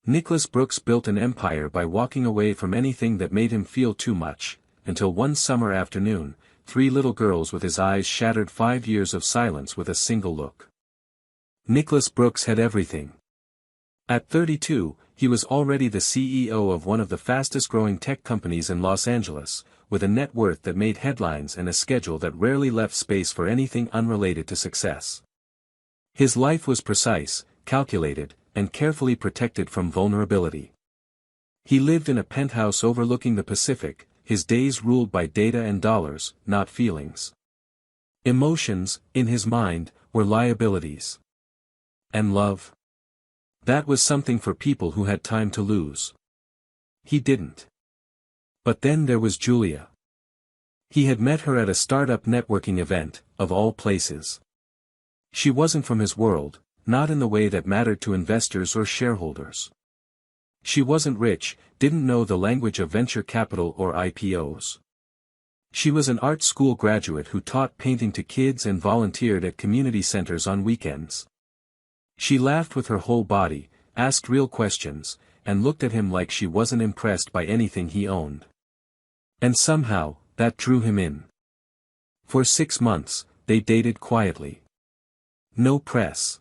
Nicholas Brooks built an empire by walking away from anything that made him feel too much, until one summer afternoon, 3 little girls with his eyes shattered 5 years of silence with a single look. Nicholas Brooks had everything. At 32, he was already the CEO of one of the fastest-growing tech companies in Los Angeles, with a net worth that made headlines and a schedule that rarely left space for anything unrelated to success. His life was precise, calculated, and carefully protected from vulnerability. He lived in a penthouse overlooking the Pacific, his days ruled by data and dollars, not feelings. Emotions, in his mind, were liabilities. And love? That was something for people who had time to lose. He didn't. But then there was Julia. He had met her at a startup networking event, of all places. She wasn't from his world, not in the way that mattered to investors or shareholders. She wasn't rich, didn't know the language of venture capital or IPOs. She was an art school graduate who taught painting to kids and volunteered at community centers on weekends. She laughed with her whole body, asked real questions, and looked at him like she wasn't impressed by anything he owned. And somehow, that drew him in. For 6 months, they dated quietly. No press.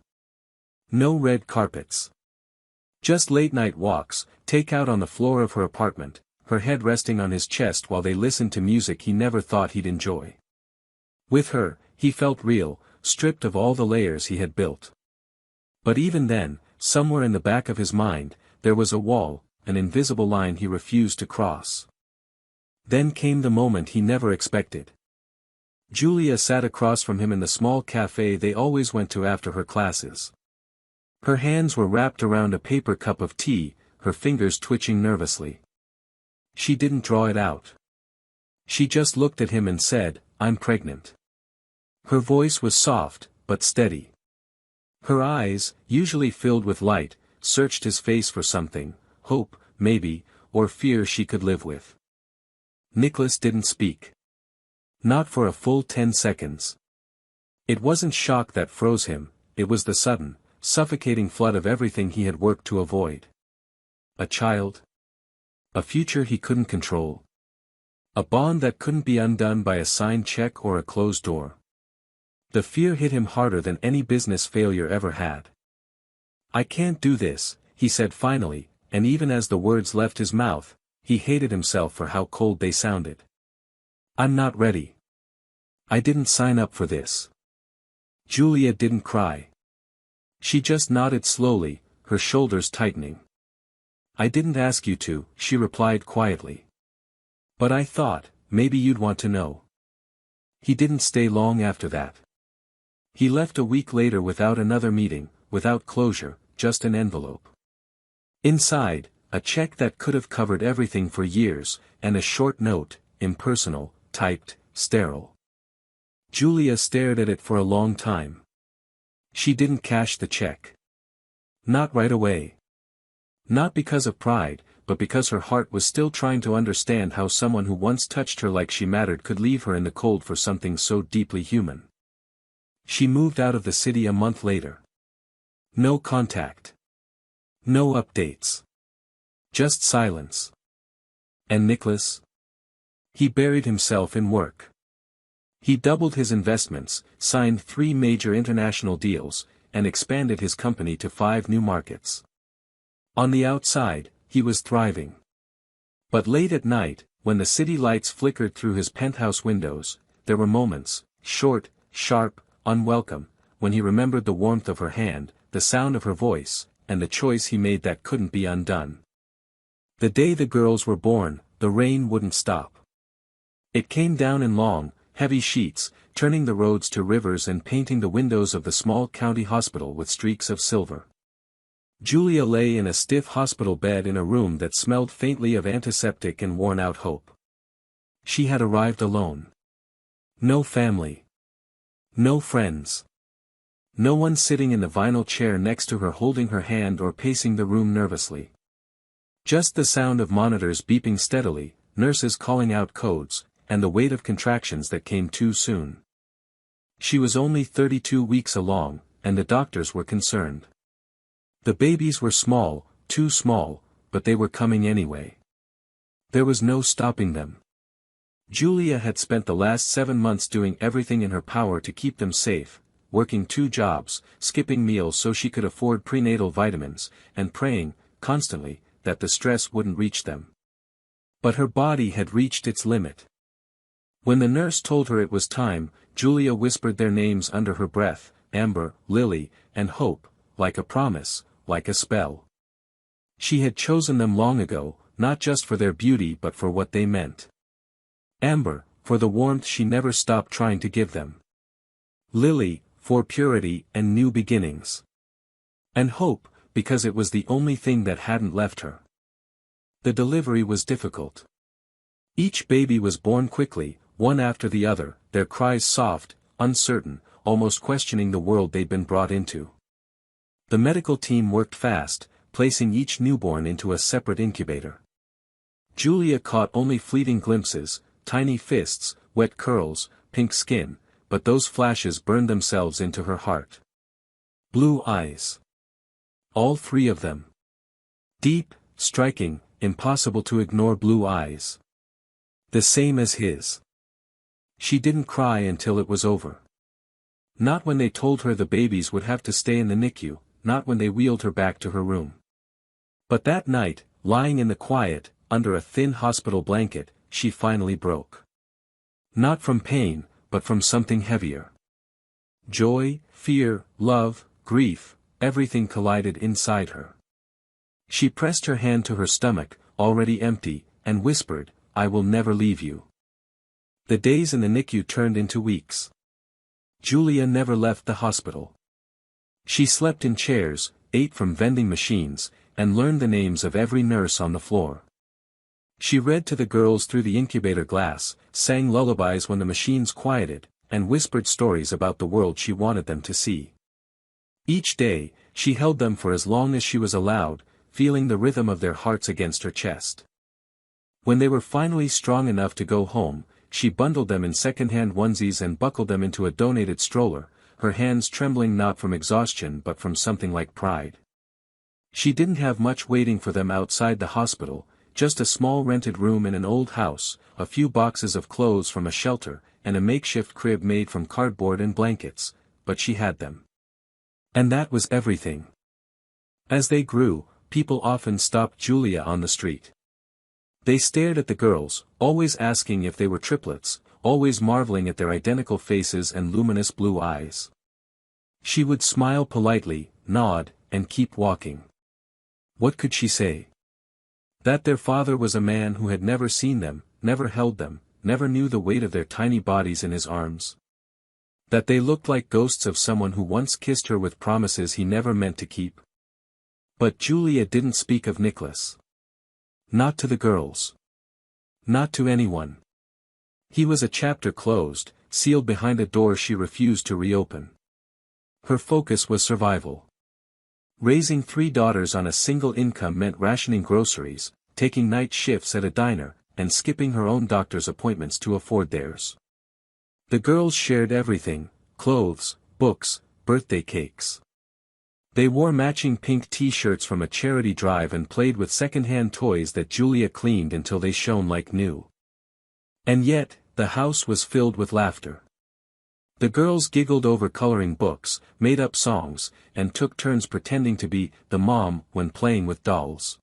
No red carpets. Just late-night walks, take-out on the floor of her apartment, her head resting on his chest while they listened to music he never thought he'd enjoy. With her, he felt real, stripped of all the layers he had built. But even then, somewhere in the back of his mind, there was a wall, an invisible line he refused to cross. Then came the moment he never expected. Julia sat across from him in the small cafe they always went to after her classes. Her hands were wrapped around a paper cup of tea, her fingers twitching nervously. She didn't draw it out. She just looked at him and said, "I'm pregnant." Her voice was soft, but steady. Her eyes, usually filled with light, searched his face for something, hope, maybe, or fear she could live with. Nicholas didn't speak. Not for a full 10 seconds. It wasn't shock that froze him, it was the sudden, suffocating flood of everything he had worked to avoid. A child. A future he couldn't control. A bond that couldn't be undone by a signed check or a closed door. The fear hit him harder than any business failure ever had. "I can't do this," he said finally, and even as the words left his mouth, he hated himself for how cold they sounded. "I'm not ready. I didn't sign up for this." Julia didn't cry. She just nodded slowly, her shoulders tightening. "I didn't ask you to," she replied quietly. "But I thought, maybe you'd want to know." He didn't stay long after that. He left a week later without another meeting, without closure, just an envelope. Inside, a check that could have covered everything for years, and a short note, impersonal, typed, sterile. Julia stared at it for a long time. She didn't cash the check. Not right away. Not because of pride, but because her heart was still trying to understand how someone who once touched her like she mattered could leave her in the cold for something so deeply human. She moved out of the city a month later. No contact. No updates. Just silence. And Nicholas? He buried himself in work. He doubled his investments, signed 3 major international deals, and expanded his company to 5 new markets. On the outside, he was thriving. But late at night, when the city lights flickered through his penthouse windows, there were moments, short, sharp, unwelcome, when he remembered the warmth of her hand, the sound of her voice, and the choice he made that couldn't be undone. The day the girls were born, the rain wouldn't stop. It came down in long, heavy sheets, turning the roads to rivers and painting the windows of the small county hospital with streaks of silver. Julia lay in a stiff hospital bed in a room that smelled faintly of antiseptic and worn-out hope. She had arrived alone. No family. No friends. No one sitting in the vinyl chair next to her holding her hand or pacing the room nervously. Just the sound of monitors beeping steadily, nurses calling out codes, and the weight of contractions that came too soon. She was only 32 weeks along, and the doctors were concerned. The babies were small, too small, but they were coming anyway. There was no stopping them. Julia had spent the last 7 months doing everything in her power to keep them safe, working 2 jobs, skipping meals so she could afford prenatal vitamins, and praying, constantly, that the stress wouldn't reach them. But her body had reached its limit. When the nurse told her it was time, Julia whispered their names under her breath, Amber, Lily, and Hope, like a promise, like a spell. She had chosen them long ago, not just for their beauty but for what they meant. Amber, for the warmth she never stopped trying to give them. Lily, for purity and new beginnings. And Hope, because it was the only thing that hadn't left her. The delivery was difficult. Each baby was born quickly, one after the other, their cries soft, uncertain, almost questioning the world they'd been brought into. The medical team worked fast, placing each newborn into a separate incubator. Julia caught only fleeting glimpses, tiny fists, wet curls, pink skin, but those flashes burned themselves into her heart. Blue eyes. All 3 of them. Deep, striking, impossible to ignore blue eyes. The same as his. She didn't cry until it was over. Not when they told her the babies would have to stay in the NICU, not when they wheeled her back to her room. But that night, lying in the quiet, under a thin hospital blanket, she finally broke. Not from pain, but from something heavier. Joy, fear, love, grief, everything collided inside her. She pressed her hand to her stomach, already empty, and whispered, "I will never leave you." The days in the NICU turned into weeks. Julia never left the hospital. She slept in chairs, ate from vending machines, and learned the names of every nurse on the floor. She read to the girls through the incubator glass, sang lullabies when the machines quieted, and whispered stories about the world she wanted them to see. Each day, she held them for as long as she was allowed, feeling the rhythm of their hearts against her chest. When they were finally strong enough to go home, she bundled them in second-hand onesies and buckled them into a donated stroller, her hands trembling not from exhaustion but from something like pride. She didn't have much waiting for them outside the hospital, just a small rented room in an old house, a few boxes of clothes from a shelter, and a makeshift crib made from cardboard and blankets, but she had them. And that was everything. As they grew, people often stopped Julia on the street. They stared at the girls, always asking if they were triplets, always marveling at their identical faces and luminous blue eyes. She would smile politely, nod, and keep walking. What could she say? That their father was a man who had never seen them, never held them, never knew the weight of their tiny bodies in his arms. That they looked like ghosts of someone who once kissed her with promises he never meant to keep. But Julia didn't speak of Nicholas. Not to the girls. Not to anyone. He was a chapter closed, sealed behind a door she refused to reopen. Her focus was survival. Raising 3 daughters on a single income meant rationing groceries, taking night shifts at a diner, and skipping her own doctor's appointments to afford theirs. The girls shared everything: clothes, books, birthday cakes. They wore matching pink t-shirts from a charity drive and played with second-hand toys that Julia cleaned until they shone like new. And yet, the house was filled with laughter. The girls giggled over coloring books, made up songs, and took turns pretending to be the mom when playing with dolls.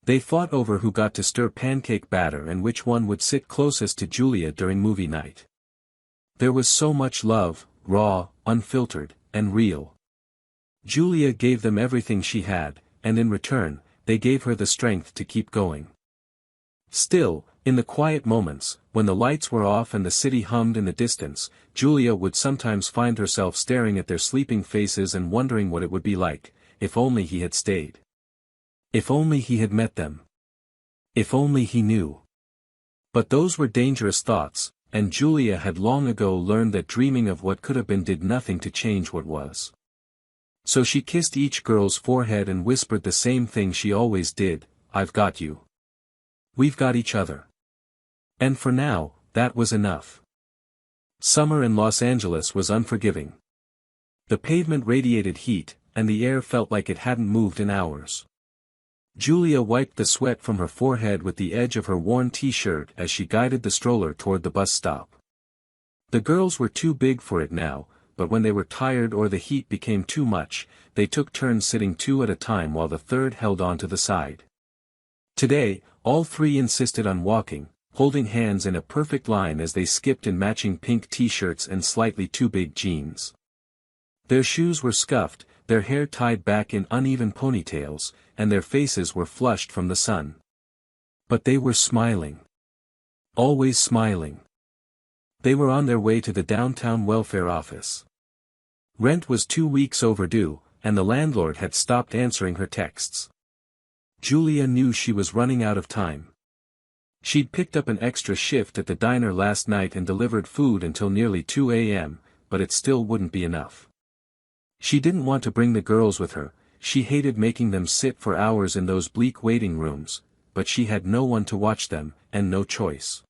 They fought over who got to stir pancake batter and which one would sit closest to Julia during movie night. There was so much love, raw, unfiltered, and real. Julia gave them everything she had, and in return, they gave her the strength to keep going. Still, in the quiet moments, when the lights were off and the city hummed in the distance, Julia would sometimes find herself staring at their sleeping faces and wondering what it would be like, if only he had stayed. If only he had met them. If only he knew. But those were dangerous thoughts, and Julia had long ago learned that dreaming of what could have been did nothing to change what was. So she kissed each girl's forehead and whispered the same thing she always did: "I've got you. We've got each other." And for now, that was enough. Summer in Los Angeles was unforgiving. The pavement radiated heat, and the air felt like it hadn't moved in hours. Julia wiped the sweat from her forehead with the edge of her worn t-shirt as she guided the stroller toward the bus stop. The girls were too big for it now, but when they were tired or the heat became too much, they took turns sitting two at a time while the third held on to the side. Today, all three insisted on walking, holding hands in a perfect line as they skipped in matching pink t-shirts and slightly too big jeans. Their shoes were scuffed, their hair tied back in uneven ponytails, and their faces were flushed from the sun. But they were smiling. Always smiling. They were on their way to the downtown welfare office. Rent was 2 weeks overdue, and the landlord had stopped answering her texts. Julia knew she was running out of time. She'd picked up an extra shift at the diner last night and delivered food until nearly 2 a.m., but it still wouldn't be enough. She didn't want to bring the girls with her, she hated making them sit for hours in those bleak waiting rooms, but she had no one to watch them, and no choice.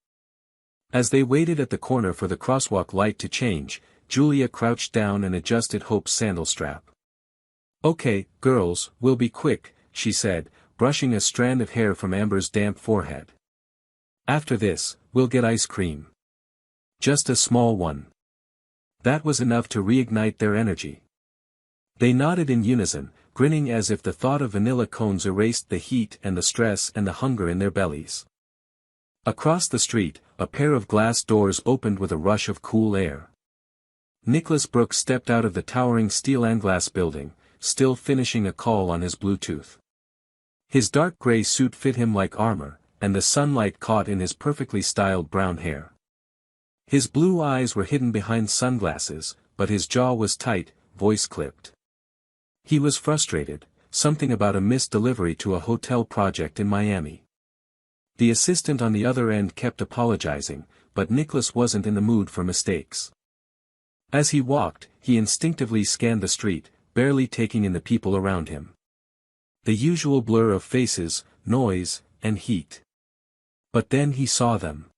As they waited at the corner for the crosswalk light to change, Julia crouched down and adjusted Hope's sandal strap. "Okay, girls, we'll be quick," she said, brushing a strand of hair from Amber's damp forehead. "After this, we'll get ice cream. Just a small one." That was enough to reignite their energy. They nodded in unison, grinning as if the thought of vanilla cones erased the heat and the stress and the hunger in their bellies. Across the street, a pair of glass doors opened with a rush of cool air. Nicholas Brooks stepped out of the towering steel and glass building, still finishing a call on his Bluetooth. His dark gray suit fit him like armor, and the sunlight caught in his perfectly styled brown hair. His blue eyes were hidden behind sunglasses, but his jaw was tight, voice clipped. He was frustrated, something about a missed delivery to a hotel project in Miami. The assistant on the other end kept apologizing, but Nicholas wasn't in the mood for mistakes. As he walked, he instinctively scanned the street, barely taking in the people around him. The usual blur of faces, noise, and heat. But then he saw them.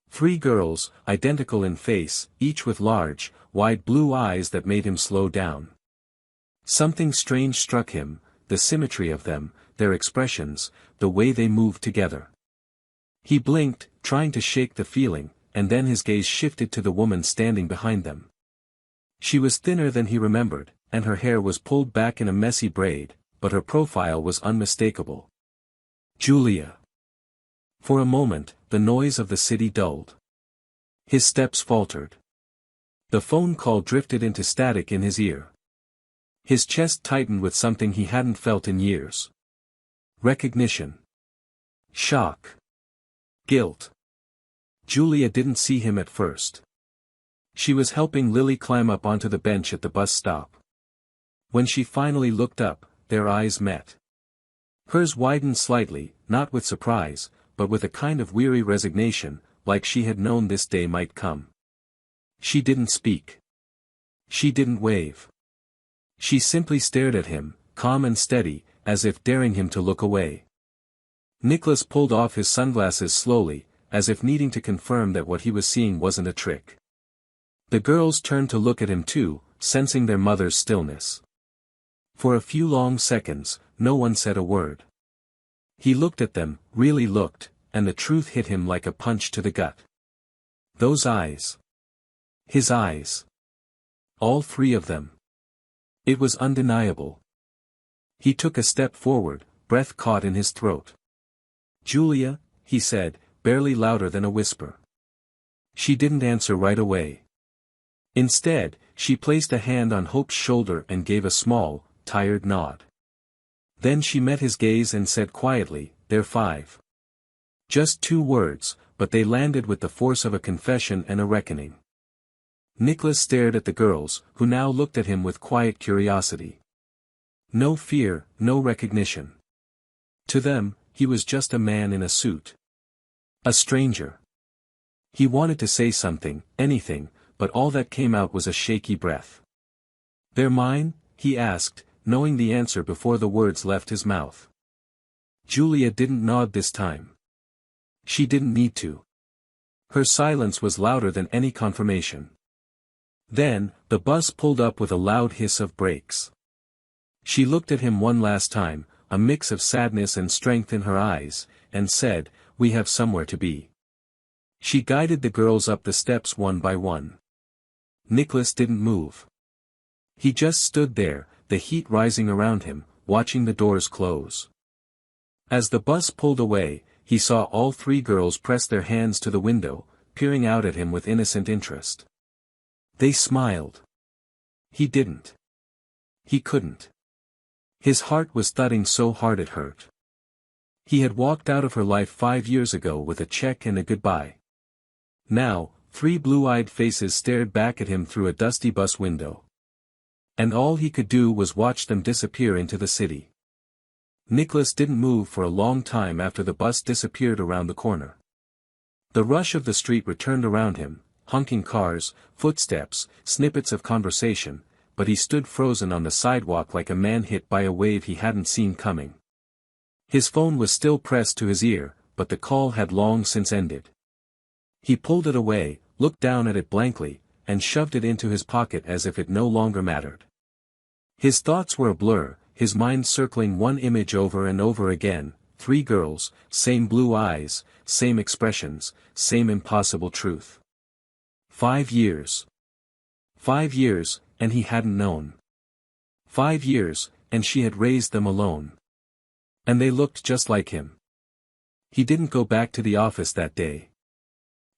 3 girls, identical in face, each with large, wide blue eyes that made him slow down. Something strange struck him, the symmetry of them, their expressions, the way they moved together. He blinked, trying to shake the feeling, and then his gaze shifted to the woman standing behind them. She was thinner than he remembered, and her hair was pulled back in a messy braid, but her profile was unmistakable. Julia. For a moment, the noise of the city dulled. His steps faltered. The phone call drifted into static in his ear. His chest tightened with something he hadn't felt in years. Recognition. Shock. Guilt. Julia didn't see him at first. She was helping Lily climb up onto the bench at the bus stop. When she finally looked up, their eyes met. Hers widened slightly, not with surprise, but with a kind of weary resignation, like she had known this day might come. She didn't speak. She didn't wave. She simply stared at him, calm and steady, as if daring him to look away. Nicholas pulled off his sunglasses slowly, as if needing to confirm that what he was seeing wasn't a trick. The girls turned to look at him too, sensing their mother's stillness. For a few long seconds, no one said a word. He looked at them, really looked, and the truth hit him like a punch to the gut. Those eyes. His eyes. All 3 of them. It was undeniable. He took a step forward, breath caught in his throat. "Julia," he said, barely louder than a whisper. She didn't answer right away. Instead, she placed a hand on Hope's shoulder and gave a small, tired nod. Then she met his gaze and said quietly, "They're 5." Just 2 words, but they landed with the force of a confession and a reckoning. Nicholas stared at the girls, who now looked at him with quiet curiosity. No fear, no recognition. To them, he was just a man in a suit. A stranger. He wanted to say something, anything, but all that came out was a shaky breath. "They're mine?" he asked, knowing the answer before the words left his mouth. Julia didn't nod this time. She didn't need to. Her silence was louder than any confirmation. Then, the bus pulled up with a loud hiss of brakes. She looked at him one last time, a mix of sadness and strength in her eyes, and said, "We have somewhere to be." She guided the girls up the steps one by one. Nicholas didn't move. He just stood there, the heat rising around him, watching the doors close. As the bus pulled away, he saw all three girls press their hands to the window, peering out at him with innocent interest. They smiled. He didn't. He couldn't. His heart was thudding so hard it hurt. He had walked out of her life 5 years ago with a check and a goodbye. Now, three blue-eyed faces stared back at him through a dusty bus window. And all he could do was watch them disappear into the city. Nicholas didn't move for a long time after the bus disappeared around the corner. The rush of the street returned around him, honking cars, footsteps, snippets of conversation, but he stood frozen on the sidewalk like a man hit by a wave he hadn't seen coming. His phone was still pressed to his ear, but the call had long since ended. He pulled it away, looked down at it blankly, and shoved it into his pocket as if it no longer mattered. His thoughts were a blur, his mind circling one image over and over again: 3 girls, same blue eyes, same expressions, same impossible truth. 5 years. 5 years, and he hadn't known. 5 years, and she had raised them alone. And they looked just like him. He didn't go back to the office that day.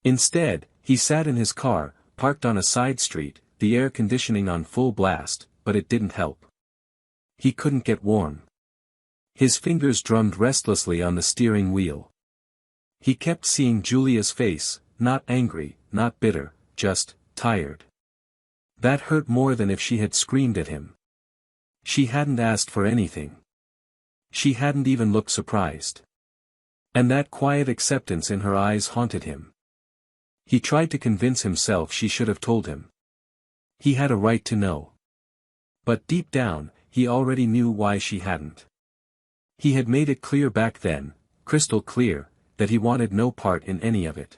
Instead, he sat in his car, parked on a side street, the air conditioning on full blast, but it didn't help. He couldn't get warm. His fingers drummed restlessly on the steering wheel. He kept seeing Julia's face, not angry, not bitter, just tired. That hurt more than if she had screamed at him. She hadn't asked for anything. She hadn't even looked surprised. And that quiet acceptance in her eyes haunted him. He tried to convince himself she should have told him. He had a right to know. But deep down, he already knew why she hadn't. He had made it clear back then, crystal clear, that he wanted no part in any of it.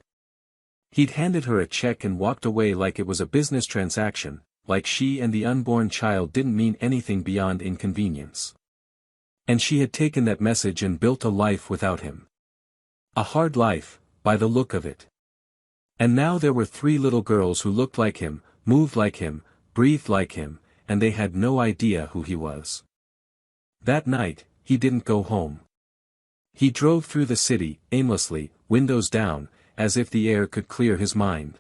He'd handed her a check and walked away like it was a business transaction, like she and the unborn child didn't mean anything beyond inconvenience. And she had taken that message and built a life without him. A hard life, by the look of it. And now there were 3 little girls who looked like him, moved like him, breathed like him, and they had no idea who he was. That night, he didn't go home. He drove through the city, aimlessly, windows down, as if the air could clear his mind.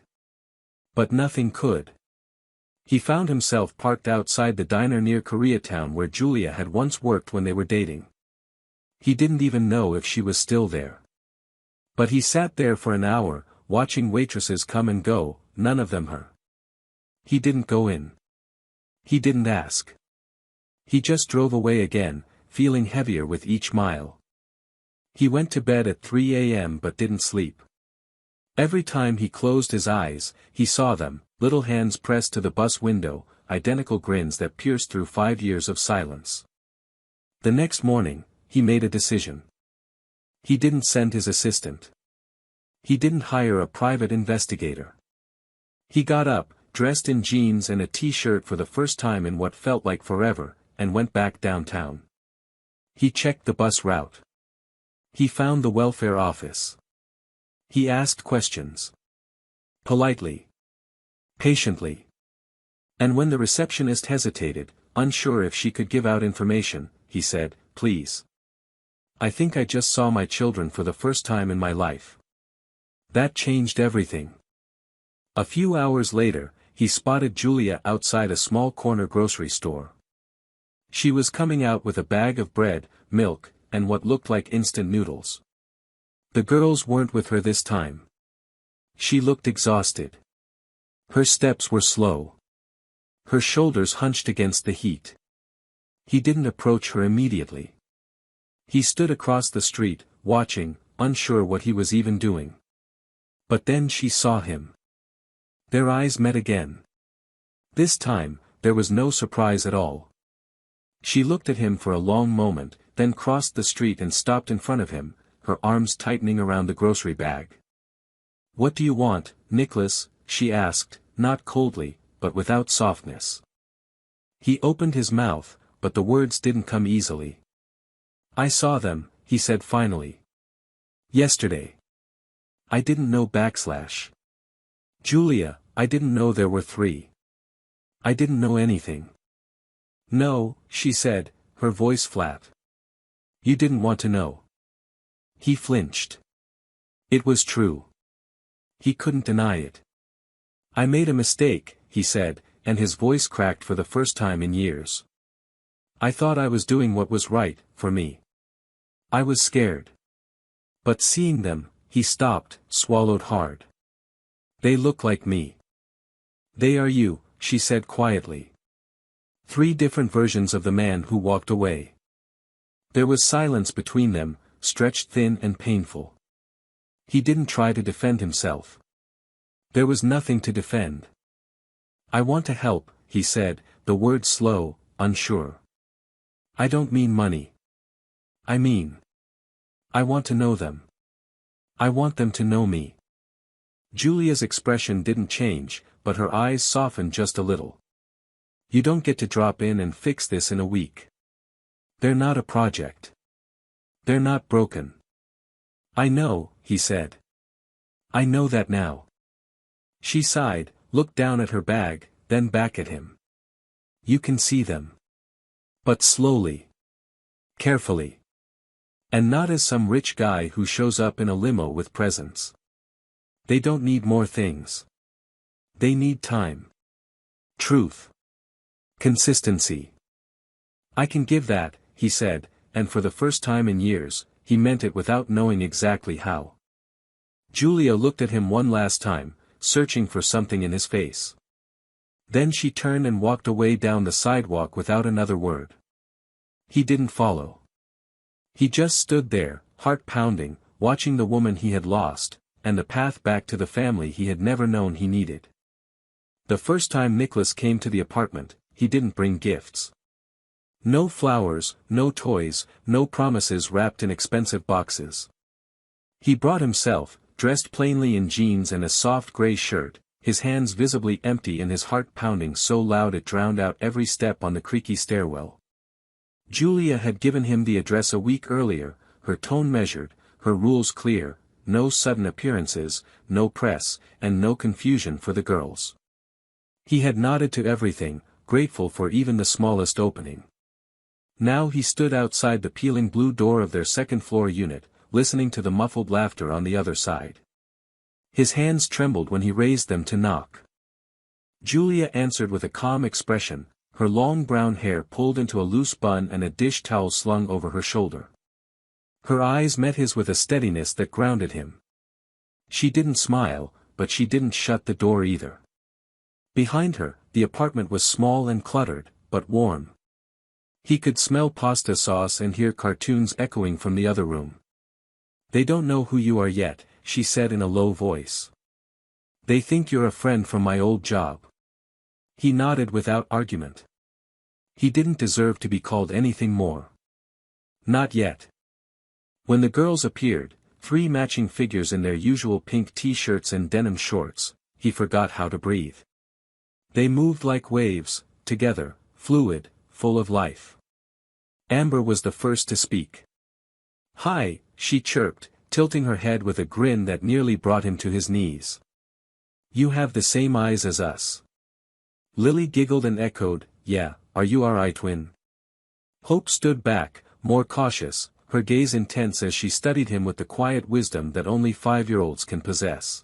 But nothing could. He found himself parked outside the diner near Koreatown where Julia had once worked when they were dating. He didn't even know if she was still there. But he sat there for an hour, watching waitresses come and go, none of them her. He didn't go in. He didn't ask. He just drove away again, feeling heavier with each mile. He went to bed at 3 a.m. but didn't sleep. Every time he closed his eyes, he saw them, little hands pressed to the bus window, identical grins that pierced through 5 years of silence. The next morning, he made a decision. He didn't send his assistant. He didn't hire a private investigator. He got up, dressed in jeans and a t-shirt for the first time in what felt like forever, and went back downtown. He checked the bus route. He found the welfare office. He asked questions. Politely. Patiently. And when the receptionist hesitated, unsure if she could give out information, he said, "Please. I think I just saw my children for the first time in my life." That changed everything. A few hours later, he spotted Julia outside a small corner grocery store. She was coming out with a bag of bread, milk, and what looked like instant noodles. The girls weren't with her this time. She looked exhausted. Her steps were slow. Her shoulders hunched against the heat. He didn't approach her immediately. He stood across the street, watching, unsure what he was even doing. But then she saw him. Their eyes met again. This time, there was no surprise at all. She looked at him for a long moment, then crossed the street and stopped in front of him, her arms tightening around the grocery bag. "What do you want, Nicholas?" she asked, not coldly, but without softness. He opened his mouth, but the words didn't come easily. I saw them, he said finally. Yesterday. I didn't know / Julia, I didn't know there were 3. I didn't know anything. No, she said, her voice flat. You didn't want to know. He flinched. It was true. He couldn't deny it. I made a mistake, he said, and his voice cracked for the first time in years. I thought I was doing what was right, for me. I was scared. But seeing them, he stopped, swallowed hard. They look like me. They are you, she said quietly. 3 different versions of the man who walked away. There was silence between them, stretched thin and painful. He didn't try to defend himself. There was nothing to defend. I want to help, he said, the words slow, unsure. I don't mean money. I mean, I want to know them. I want them to know me. Julia's expression didn't change, but her eyes softened just a little. You don't get to drop in and fix this in a week. They're not a project. They're not broken. I know, he said. I know that now. She sighed, looked down at her bag, then back at him. You can see them. But slowly. Carefully. And not as some rich guy who shows up in a limo with presents. They don't need more things. They need time. Truth. Consistency. I can give that, he said, and for the first time in years, he meant it without knowing exactly how. Julia looked at him one last time, searching for something in his face. Then she turned and walked away down the sidewalk without another word. He didn't follow. He just stood there, heart pounding, watching the woman he had lost, and the path back to the family he had never known he needed. The first time Nicholas came to the apartment, he didn't bring gifts. No flowers, no toys, no promises wrapped in expensive boxes. He brought himself, dressed plainly in jeans and a soft gray shirt, his hands visibly empty and his heart pounding so loud it drowned out every step on the creaky stairwell. Julia had given him the address a week earlier, her tone measured, her rules clear, no sudden appearances, no press, and no confusion for the girls. He had nodded to everything, grateful for even the smallest opening. Now he stood outside the peeling blue door of their second-floor unit, listening to the muffled laughter on the other side. His hands trembled when he raised them to knock. Julia answered with a calm expression, her long brown hair pulled into a loose bun and a dish towel slung over her shoulder. Her eyes met his with a steadiness that grounded him. She didn't smile, but she didn't shut the door either. Behind her, the apartment was small and cluttered, but warm. He could smell pasta sauce and hear cartoons echoing from the other room. They don't know who you are yet, she said in a low voice. They think you're a friend from my old job. He nodded without argument. He didn't deserve to be called anything more. Not yet. When the girls appeared, 3 matching figures in their usual pink t-shirts and denim shorts, he forgot how to breathe. They moved like waves, together, fluid, full of life. Amber was the first to speak. Hi, she chirped, tilting her head with a grin that nearly brought him to his knees. You have the same eyes as us. Lily giggled and echoed, yeah, are you our eye-twin? Hope stood back, more cautious, her gaze intense as she studied him with the quiet wisdom that only 5-year-olds can possess.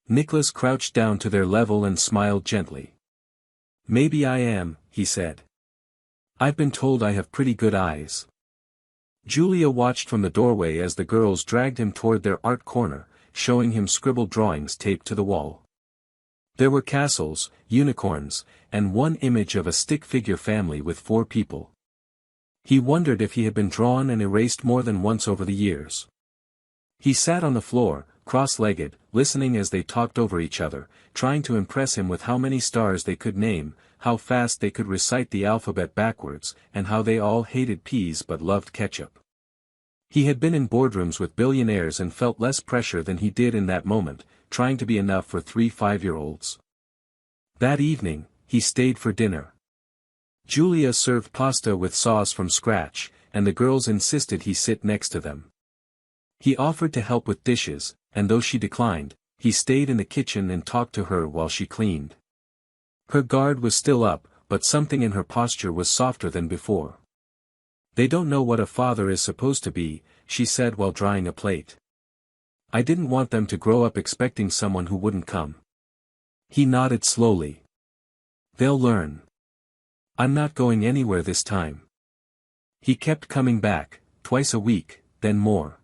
Nicholas crouched down to their level and smiled gently. Maybe I am, he said. I've been told I have pretty good eyes. Julia watched from the doorway as the girls dragged him toward their art corner, showing him scribbled drawings taped to the wall. There were castles, unicorns, and one image of a stick-figure family with 4 people. He wondered if he had been drawn and erased more than once over the years. He sat on the floor, cross-legged, listening as they talked over each other, trying to impress him with how many stars they could name, how fast they could recite the alphabet backwards, and how they all hated peas but loved ketchup. He had been in boardrooms with billionaires and felt less pressure than he did in that moment, trying to be enough for 3 5-year-olds. That evening, he stayed for dinner. Julia served pasta with sauce from scratch, and the girls insisted he sit next to them. He offered to help with dishes, and though she declined, he stayed in the kitchen and talked to her while she cleaned. Her guard was still up, but something in her posture was softer than before. "They don't know what a father is supposed to be," she said while drying a plate. "I didn't want them to grow up expecting someone who wouldn't come." He nodded slowly. "They'll learn. I'm not going anywhere this time." He kept coming back, twice a week, then more.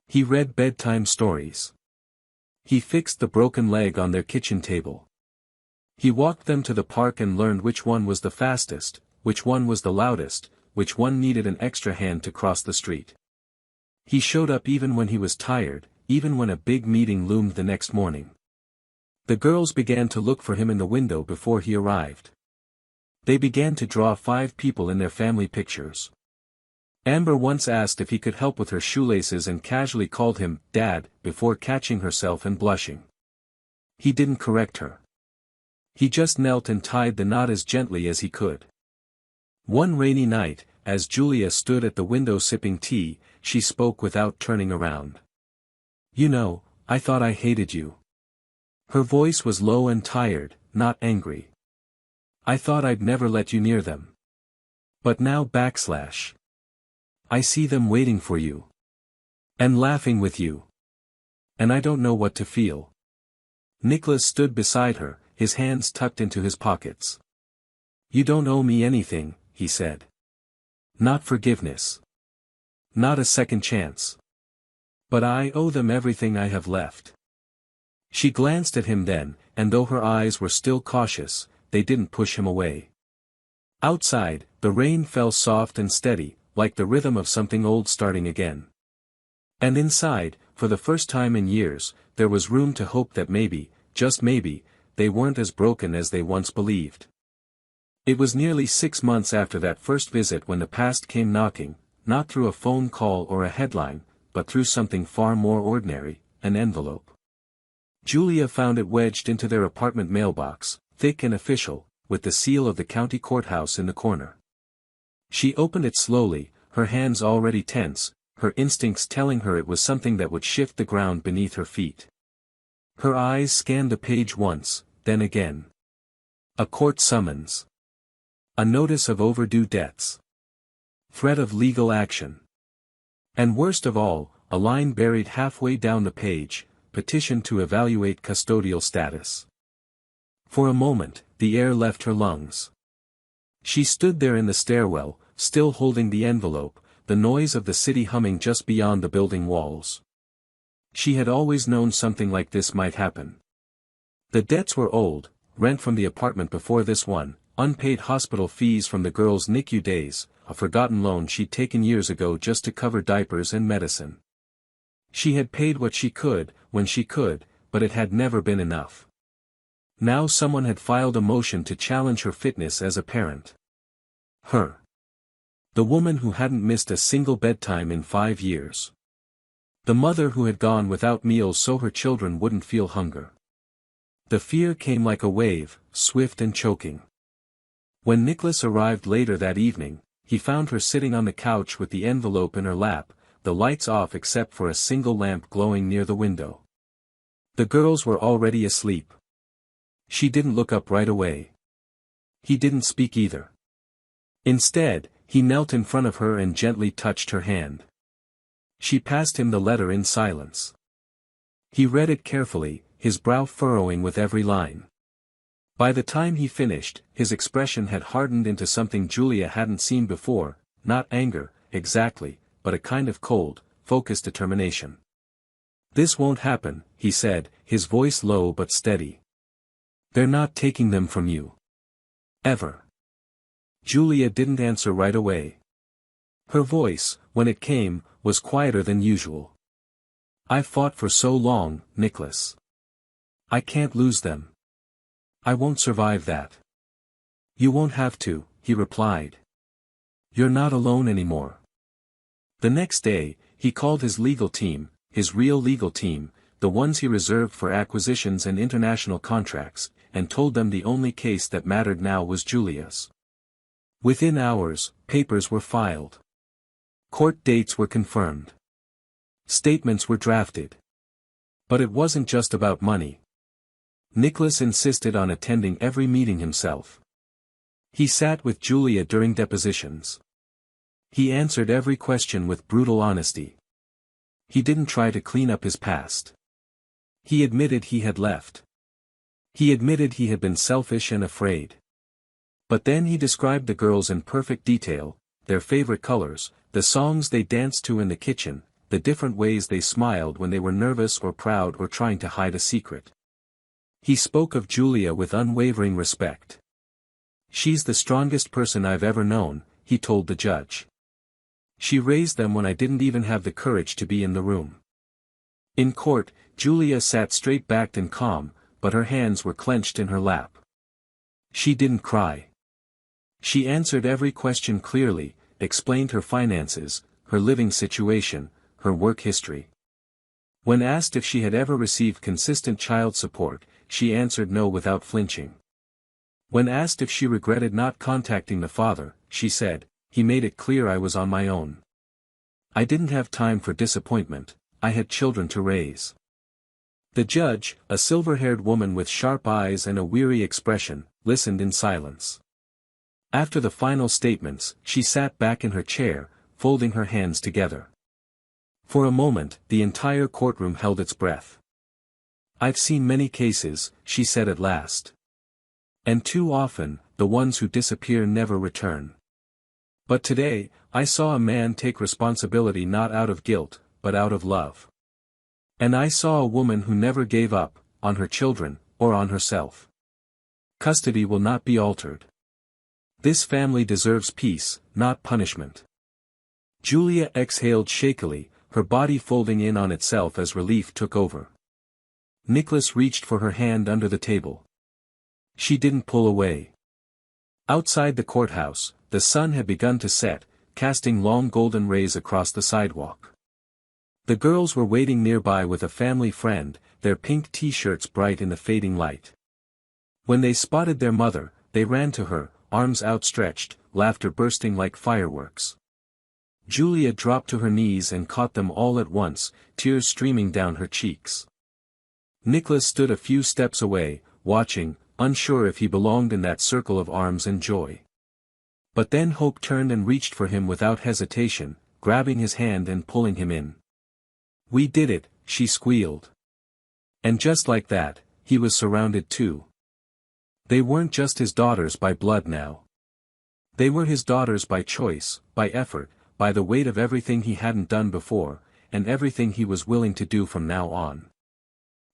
He read bedtime stories. He fixed the broken leg on their kitchen table. He walked them to the park and learned which one was the fastest, which one was the loudest, which one needed an extra hand to cross the street. He showed up even when he was tired, even when a big meeting loomed the next morning. The girls began to look for him in the window before he arrived. They began to draw 5 people in their family pictures. Amber once asked if he could help with her shoelaces and casually called him "Dad" before catching herself and blushing. He didn't correct her. He just knelt and tied the knot as gently as he could. One rainy night, as Julia stood at the window sipping tea, she spoke without turning around. "You know, I thought I hated you." Her voice was low and tired, not angry. "I thought I'd never let you near them. But now / I see them waiting for you. And laughing with you. And I don't know what to feel." Nicholas stood beside her, his hands tucked into his pockets. "You don't owe me anything," he said. "Not forgiveness. Not a second chance. But I owe them everything I have left." She glanced at him then, and though her eyes were still cautious, they didn't push him away. Outside, the rain fell soft and steady, like the rhythm of something old starting again. And inside, for the first time in years, there was room to hope that maybe, just maybe, they weren't as broken as they once believed. It was nearly 6 months after that first visit when the past came knocking, not through a phone call or a headline, but through something far more ordinary, an envelope. Julia found it wedged into their apartment mailbox, thick and official, with the seal of the county courthouse in the corner. She opened it slowly, her hands already tense, her instincts telling her it was something that would shift the ground beneath her feet. Her eyes scanned the page once, then again. A court summons. A notice of overdue debts. Threat of legal action. And worst of all, a line buried halfway down the page, petition to evaluate custodial status. For a moment, the air left her lungs. She stood there in the stairwell, still holding the envelope, the noise of the city humming just beyond the building walls. She had always known something like this might happen. The debts were old, rent from the apartment before this one, unpaid hospital fees from the girls' NICU days, a forgotten loan she'd taken years ago just to cover diapers and medicine. She had paid what she could, when she could, but it had never been enough. Now someone had filed a motion to challenge her fitness as a parent. Her. The woman who hadn't missed a single bedtime in 5 years. The mother who had gone without meals so her children wouldn't feel hunger. The fear came like a wave, swift and choking. When Nicholas arrived later that evening, he found her sitting on the couch with the envelope in her lap, the lights off except for a single lamp glowing near the window. The girls were already asleep. She didn't look up right away. He didn't speak either. Instead, he knelt in front of her and gently touched her hand. She passed him the letter in silence. He read it carefully, his brow furrowing with every line. By the time he finished, his expression had hardened into something Julia hadn't seen before, not anger, exactly, but a kind of cold, focused determination. "This won't happen," he said, his voice low but steady. "They're not taking them from you. Ever." Julia didn't answer right away. Her voice, when it came, was quieter than usual. "I've fought for so long, Nicholas. I can't lose them. I won't survive that." "You won't have to," he replied. "You're not alone anymore." The next day, he called his legal team, his real legal team, the ones he reserved for acquisitions and international contracts, and told them the only case that mattered now was Julia's. Within hours, papers were filed. Court dates were confirmed. Statements were drafted. But it wasn't just about money. Nicholas insisted on attending every meeting himself. He sat with Julia during depositions. He answered every question with brutal honesty. He didn't try to clean up his past. He admitted he had left. He admitted he had been selfish and afraid. But then he described the girls in perfect detail, their favorite colors, the songs they danced to in the kitchen, the different ways they smiled when they were nervous or proud or trying to hide a secret. He spoke of Julia with unwavering respect. "She's the strongest person I've ever known," he told the judge. "She raised them when I didn't even have the courage to be in the room." In court, Julia sat straight-backed and calm, but her hands were clenched in her lap. She didn't cry. She answered every question clearly, explained her finances, her living situation, her work history. When asked if she had ever received consistent child support, she answered no without flinching. When asked if she regretted not contacting the father, she said, "He made it clear I was on my own. I didn't have time for disappointment, I had children to raise." The judge, a silver-haired woman with sharp eyes and a weary expression, listened in silence. After the final statements, she sat back in her chair, folding her hands together. For a moment, the entire courtroom held its breath. "I've seen many cases," she said at last. "And too often, the ones who disappear never return. But today, I saw a man take responsibility not out of guilt, but out of love. And I saw a woman who never gave up, on her children, or on herself. Custody will not be altered. This family deserves peace, not punishment." Julia exhaled shakily, her body folding in on itself as relief took over. Nicholas reached for her hand under the table. She didn't pull away. Outside the courthouse, the sun had begun to set, casting long golden rays across the sidewalk. The girls were waiting nearby with a family friend, their pink t-shirts bright in the fading light. When they spotted their mother, they ran to her, arms outstretched, laughter bursting like fireworks. Julia dropped to her knees and caught them all at once, tears streaming down her cheeks. Nicholas stood a few steps away, watching, unsure if he belonged in that circle of arms and joy. But then hope turned and reached for him without hesitation, grabbing his hand and pulling him in. "We did it," she squealed. And just like that, he was surrounded too. They weren't just his daughters by blood now. They were his daughters by choice, by effort, by the weight of everything he hadn't done before, and everything he was willing to do from now on.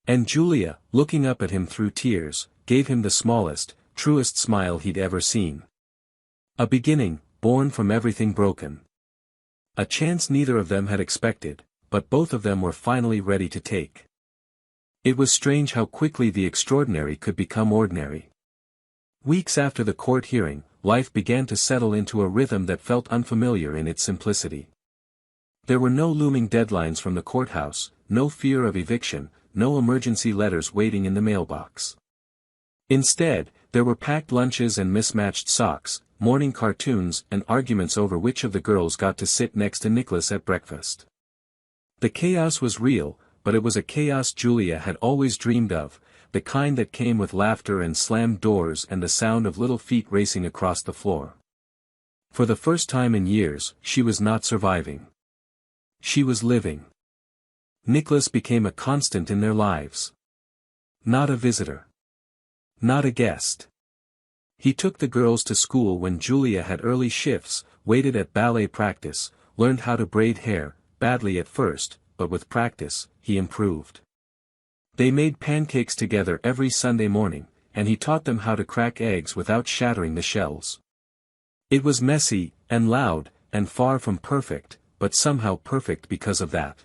And Julia, looking up at him through tears, gave him the smallest, truest smile he'd ever seen. A beginning, born from everything broken. A chance neither of them had expected, but both of them were finally ready to take. It was strange how quickly the extraordinary could become ordinary. Weeks after the court hearing, life began to settle into a rhythm that felt unfamiliar in its simplicity. There were no looming deadlines from the courthouse, no fear of eviction, no emergency letters waiting in the mailbox. Instead, there were packed lunches and mismatched socks, morning cartoons and arguments over which of the girls got to sit next to Nicholas at breakfast. The chaos was real, but it was a chaos Julia had always dreamed of, the kind that came with laughter and slammed doors and the sound of little feet racing across the floor. For the first time in years, she was not surviving. She was living. Nicholas became a constant in their lives. Not a visitor. Not a guest. He took the girls to school when Julia had early shifts, waited at ballet practice, learned how to braid hair, badly at first, but with practice, he improved. They made pancakes together every Sunday morning, and he taught them how to crack eggs without shattering the shells. It was messy, and loud, and far from perfect, but somehow perfect because of that.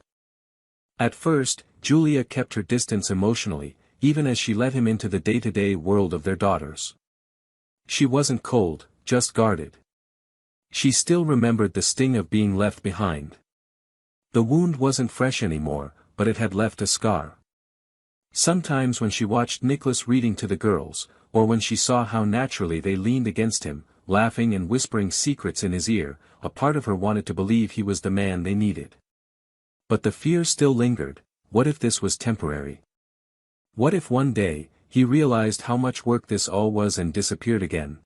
At first, Julia kept her distance emotionally, even as she let him into the day-to-day world of their daughters. She wasn't cold, just guarded. She still remembered the sting of being left behind. The wound wasn't fresh anymore, but it had left a scar. Sometimes when she watched Nicholas reading to the girls, or when she saw how naturally they leaned against him, laughing and whispering secrets in his ear. A part of her wanted to believe he was the man they needed. But the fear still lingered. What if this was temporary? What if one day, he realized how much work this all was and disappeared again?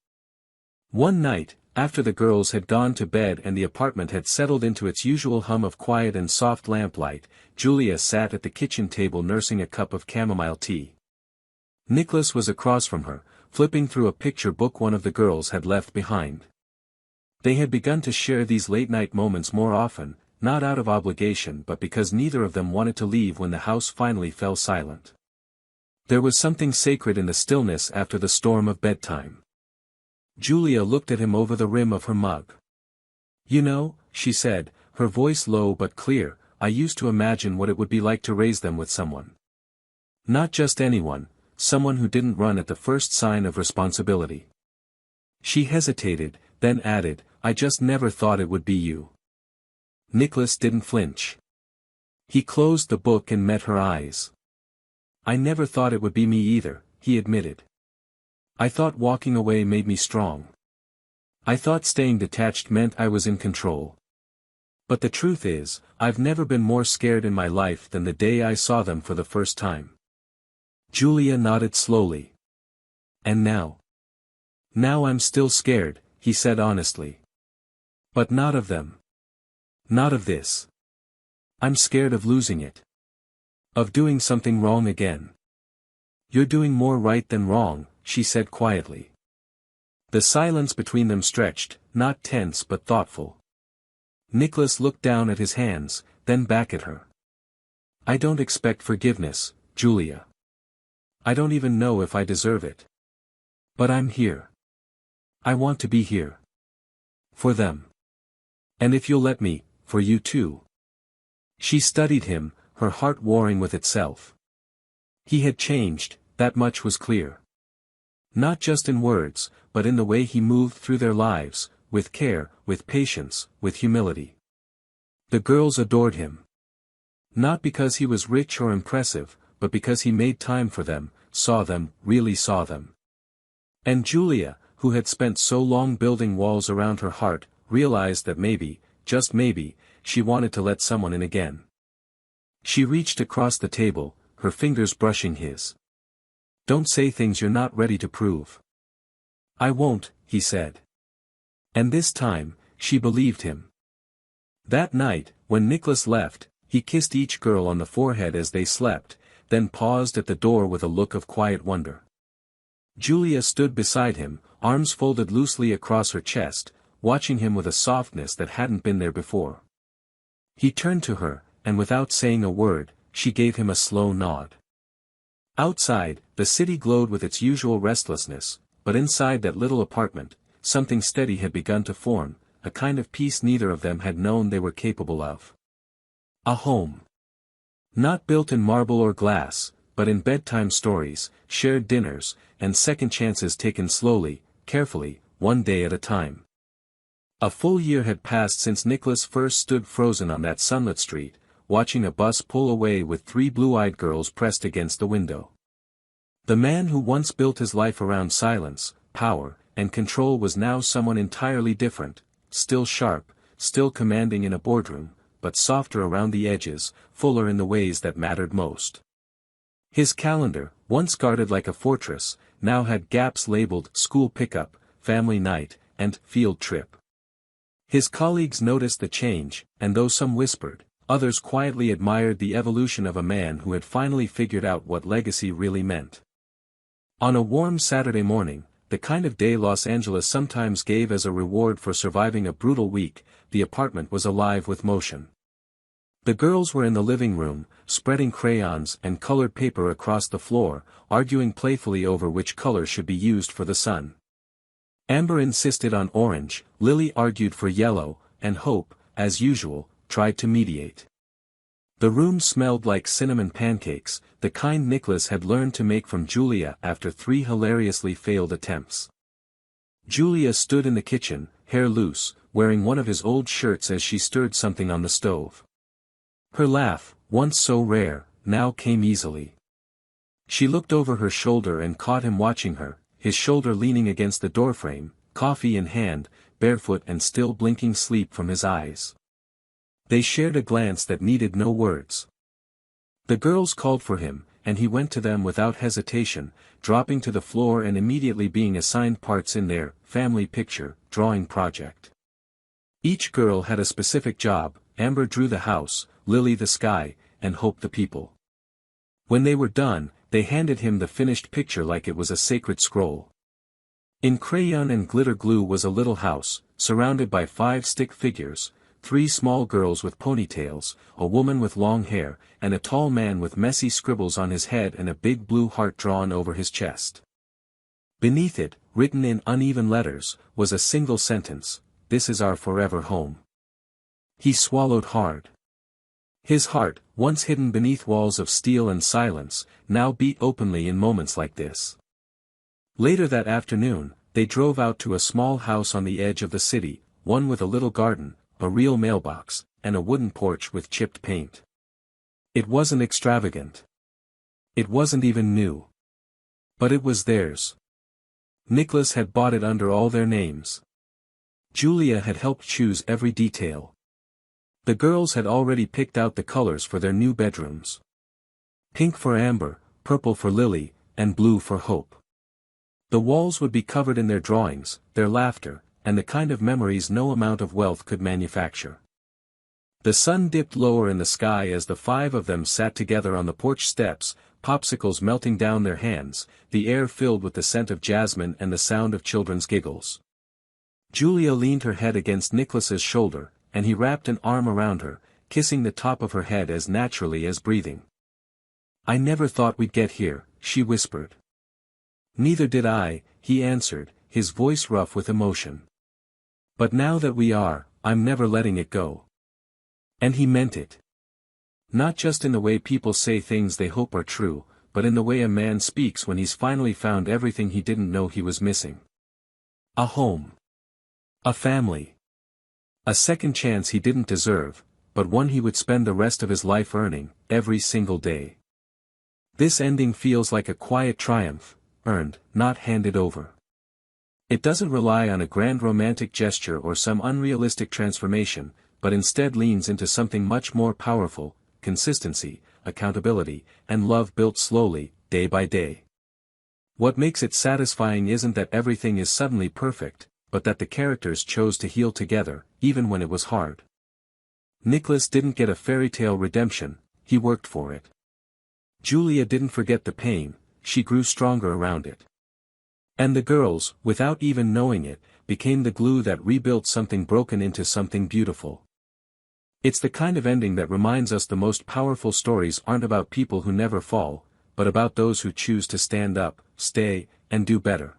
One night, after the girls had gone to bed and the apartment had settled into its usual hum of quiet and soft lamplight, Julia sat at the kitchen table nursing a cup of chamomile tea. Nicholas was across from her, flipping through a picture book one of the girls had left behind. They had begun to share these late-night moments more often, not out of obligation but because neither of them wanted to leave when the house finally fell silent. There was something sacred in the stillness after the storm of bedtime. Julia looked at him over the rim of her mug. "You know," she said, her voice low but clear, "I used to imagine what it would be like to raise them with someone. Not just anyone, someone who didn't run at the first sign of responsibility." She hesitated, then added, "I just never thought it would be you." Nicholas didn't flinch. He closed the book and met her eyes. "I never thought it would be me either," he admitted. "I thought walking away made me strong. I thought staying detached meant I was in control. But the truth is, I've never been more scared in my life than the day I saw them for the first time." Julia nodded slowly. "And now?" "Now I'm still scared," he said honestly. "But not of them. Not of this. I'm scared of losing it. Of doing something wrong again." "You're doing more right than wrong," she said quietly. The silence between them stretched, not tense but thoughtful. Nicholas looked down at his hands, then back at her. "I don't expect forgiveness, Julia. I don't even know if I deserve it. But I'm here. I want to be here. For them. And if you'll let me, for you too." She studied him, her heart warring with itself. He had changed, that much was clear. Not just in words, but in the way he moved through their lives, with care, with patience, with humility. The girls adored him. Not because he was rich or impressive, but because he made time for them, saw them, really saw them. And Julia, who had spent so long building walls around her heart, realized that maybe, just maybe, she wanted to let someone in again. She reached across the table, her fingers brushing his. "Don't say things you're not ready to prove." "I won't," he said. And this time, she believed him. That night, when Nicholas left, he kissed each girl on the forehead as they slept, then paused at the door with a look of quiet wonder. Julia stood beside him, arms folded loosely across her chest, watching him with a softness that hadn't been there before. He turned to her, and without saying a word, she gave him a slow nod. Outside, the city glowed with its usual restlessness, but inside that little apartment, something steady had begun to form, a kind of peace neither of them had known they were capable of. A home. Not built in marble or glass, but in bedtime stories, shared dinners, and second chances taken slowly, carefully, one day at a time. A full year had passed since Nicholas first stood frozen on that sunlit street, watching a bus pull away with three blue-eyed girls pressed against the window. The man who once built his life around silence, power, and control was now someone entirely different, still sharp, still commanding in a boardroom, but softer around the edges, fuller in the ways that mattered most. His calendar, once guarded like a fortress, now had gaps labeled school pickup, family night, and field trip. His colleagues noticed the change, and though some whispered, others quietly admired the evolution of a man who had finally figured out what legacy really meant. On a warm Saturday morning, the kind of day Los Angeles sometimes gave as a reward for surviving a brutal week, the apartment was alive with motion. The girls were in the living room, spreading crayons and colored paper across the floor, arguing playfully over which color should be used for the sun. Amber insisted on orange, Lily argued for yellow, and Hope, as usual, tried to mediate. The room smelled like cinnamon pancakes, the kind Nicholas had learned to make from Julia after 3 hilariously failed attempts. Julia stood in the kitchen, hair loose, wearing one of his old shirts as she stirred something on the stove. Her laugh, once so rare, now came easily. She looked over her shoulder and caught him watching her, his shoulder leaning against the doorframe, coffee in hand, barefoot and still blinking sleep from his eyes. They shared a glance that needed no words. The girls called for him, and he went to them without hesitation, dropping to the floor and immediately being assigned parts in their family picture drawing project. Each girl had a specific job. Amber drew the house, Lily the sky, and Hope the people. When they were done, they handed him the finished picture like it was a sacred scroll. In crayon and glitter glue was a little house, surrounded by 5 stick figures, 3 small girls with ponytails, a woman with long hair, and a tall man with messy scribbles on his head and a big blue heart drawn over his chest. Beneath it, written in uneven letters, was a single sentence: "This is our forever home." He swallowed hard. His heart, once hidden beneath walls of steel and silence, now beat openly in moments like this. Later that afternoon, they drove out to a small house on the edge of the city, one with a little garden, a real mailbox, and a wooden porch with chipped paint. It wasn't extravagant. It wasn't even new. But it was theirs. Nicholas had bought it under all their names. Julia had helped choose every detail. The girls had already picked out the colors for their new bedrooms. Pink for Amber, purple for Lily, and blue for Hope. The walls would be covered in their drawings, their laughter, and the kind of memories no amount of wealth could manufacture. The sun dipped lower in the sky as the 5 of them sat together on the porch steps, popsicles melting down their hands, the air filled with the scent of jasmine and the sound of children's giggles. Julia leaned her head against Nicholas's shoulder, and he wrapped an arm around her, kissing the top of her head as naturally as breathing. "I never thought we'd get here," she whispered. "Neither did I," he answered, his voice rough with emotion. "But now that we are, I'm never letting it go." And he meant it. Not just in the way people say things they hope are true, but in the way a man speaks when he's finally found everything he didn't know he was missing. A home. A family. A second chance he didn't deserve, but one he would spend the rest of his life earning, every single day. This ending feels like a quiet triumph, earned, not handed over. It doesn't rely on a grand romantic gesture or some unrealistic transformation, but instead leans into something much more powerful: consistency, accountability, and love built slowly, day by day. What makes it satisfying isn't that everything is suddenly perfect, but that the characters chose to heal together, even when it was hard. Nicholas didn't get a fairy tale redemption, he worked for it. Julia didn't forget the pain, she grew stronger around it. And the girls, without even knowing it, became the glue that rebuilt something broken into something beautiful. It's the kind of ending that reminds us the most powerful stories aren't about people who never fall, but about those who choose to stand up, stay, and do better.